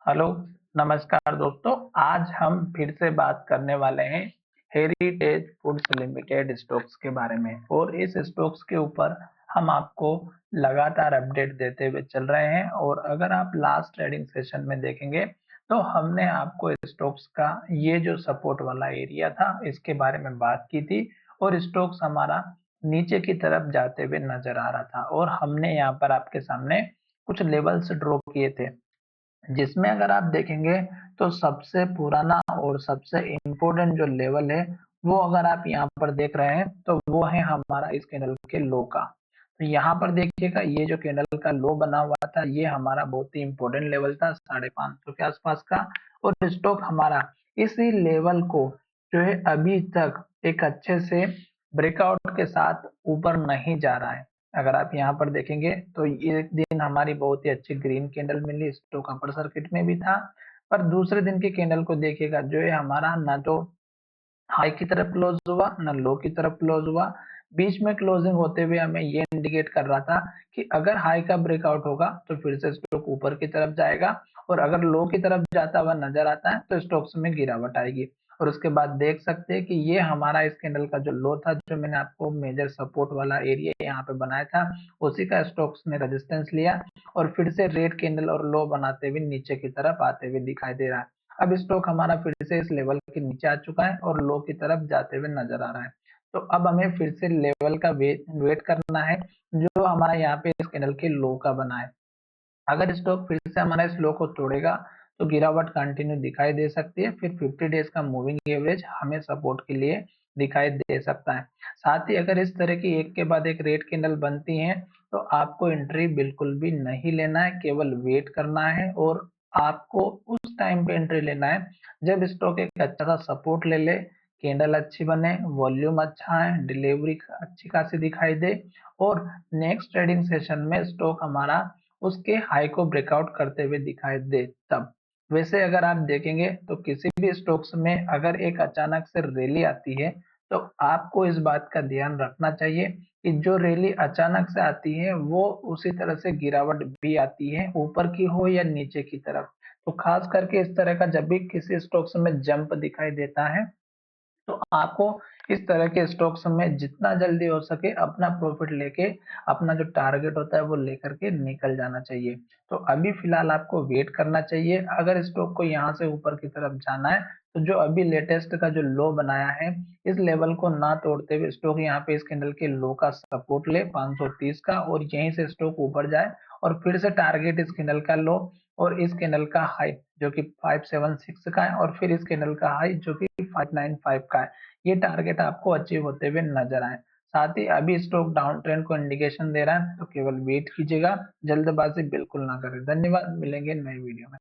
Hello, नमस्कार दोस्तों। आज हम फिर से बात करने वाले हैं हेरिटेज फूड्स लिमिटेड स्टॉक्स के बारे में और इस स्टॉक्स के ऊपर हम आपको लगातार अपडेट देते हुए चल रहे हैं। और अगर आप लास्ट ट्रेडिंग सेशन में देखेंगे तो हमने आपको स्टॉक्स का ये जो सपोर्ट वाला एरिया था इसके बारे में बात की थी और स्टॉक्स हमारा नीचे की तरफ जाते हुए नजर आ रहा था और हमने यहाँ पर आपके सामने कुछ लेवल्स ड्रॉ किए थे, जिसमें अगर आप देखेंगे तो सबसे पुराना और सबसे इम्पोर्टेंट जो लेवल है वो अगर आप यहाँ पर देख रहे हैं तो वो है हमारा इस कैंडल के लो का। तो यहाँ पर देखिएगा ये जो कैंडल का लो बना हुआ था ये हमारा बहुत ही इम्पोर्टेंट लेवल था 550 के आसपास का। और स्टॉक हमारा इसी लेवल को जो है अभी तक एक अच्छे से ब्रेकआउट के साथ ऊपर नहीं जा रहा है। अगर आप यहाँ पर देखेंगे तो ये दिन हमारी बहुत ही अच्छी ग्रीन कैंडल मिली, स्टॉक अपर सर्किट में भी था। पर दूसरे दिन के कैंडल को देखिएगा जो है हमारा ना तो हाई की तरफ क्लोज हुआ ना लो की तरफ क्लोज हुआ। बीच में क्लोजिंग होते हुए हमें ये इंडिकेट कर रहा था कि अगर हाई का ब्रेकआउट होगा तो फिर से स्टॉक ऊपर की तरफ जाएगा और अगर लो की तरफ जाता हुआ नजर आता है तो स्टॉक्स में गिरावट आएगी। और उसके बाद देख सकते हैं कि ये हमारा इस कैंडल का जो लो था, जो मैंने आपको मेजर सपोर्ट वाला एरिया यहाँ पे बनाया था, उसी का स्टॉक्स ने रेजिस्टेंस लिया और फिर से रेड कैंडल और लो बनाते हुए नीचे की तरफ आते हुए दिखाई दे रहा है। अब स्टॉक हमारा फिर से इस लेवल के नीचे आ चुका है और लो की तरफ जाते हुए नजर आ रहा है। तो अब हमें फिर से लेवल का वेट करना है जो हमारा यहाँ पे इस कैंडल के लो का बना है। अगर स्टॉक फिर से हमारा इस लो को तोड़ेगा तो गिरावट कंटिन्यू दिखाई दे सकती है, फिर 50 डेज का मूविंग एवरेज हमें सपोर्ट के लिए दिखाई दे सकता है। साथ ही अगर इस तरह की एक के बाद एक रेड कैंडल बनती हैं तो आपको एंट्री बिल्कुल भी नहीं लेना है, केवल वेट करना है। और आपको उस टाइम पे एंट्री लेना है जब स्टॉक एक अच्छा सा सपोर्ट ले ले, कैंडल अच्छी बने, वॉल्यूम अच्छा है, डिलीवरी अच्छी खासी दिखाई दे और नेक्स्ट ट्रेडिंग सेशन में स्टॉक हमारा उसके हाई को ब्रेकआउट करते हुए दिखाई दे तब। वैसे अगर आप देखेंगे तो किसी भी स्टॉक्स में अगर एक अचानक से रैली आती है तो आपको इस बात का ध्यान रखना चाहिए कि जो रैली अचानक से आती है वो उसी तरह से गिरावट भी आती है, ऊपर की हो या नीचे की तरफ। तो खास करके इस तरह का जब भी किसी स्टॉक्स में जंप दिखाई देता है तो आपको इस तरह के स्टॉक्स में जितना जल्दी हो सके अपना प्रॉफिट लेके अपना जो टारगेट होता है वो लेकर के निकल जाना चाहिए। तो अभी फिलहाल आपको वेट करना चाहिए। अगर स्टॉक को यहाँ से ऊपर की तरफ जाना है तो जो अभी लेटेस्ट का जो लो बनाया है इस लेवल को ना तोड़ते हुए स्टॉक यहाँ पे इस कैंडल के लो का सपोर्ट ले 530 का और यहीं से स्टॉक ऊपर जाए और फिर से टारगेट इस कैंडल का लो और इस कैंडल का हाई जो कि 576 का है और फिर इस कैंडल का हाई जो कि 595 का है, ये टारगेट आपको अचीव होते हुए नजर आए। साथ ही अभी स्टॉक डाउन ट्रेंड को इंडिकेशन दे रहा है तो केवल वेट कीजिएगा, जल्दबाजी बिल्कुल ना करें। धन्यवाद, मिलेंगे नए वीडियो में।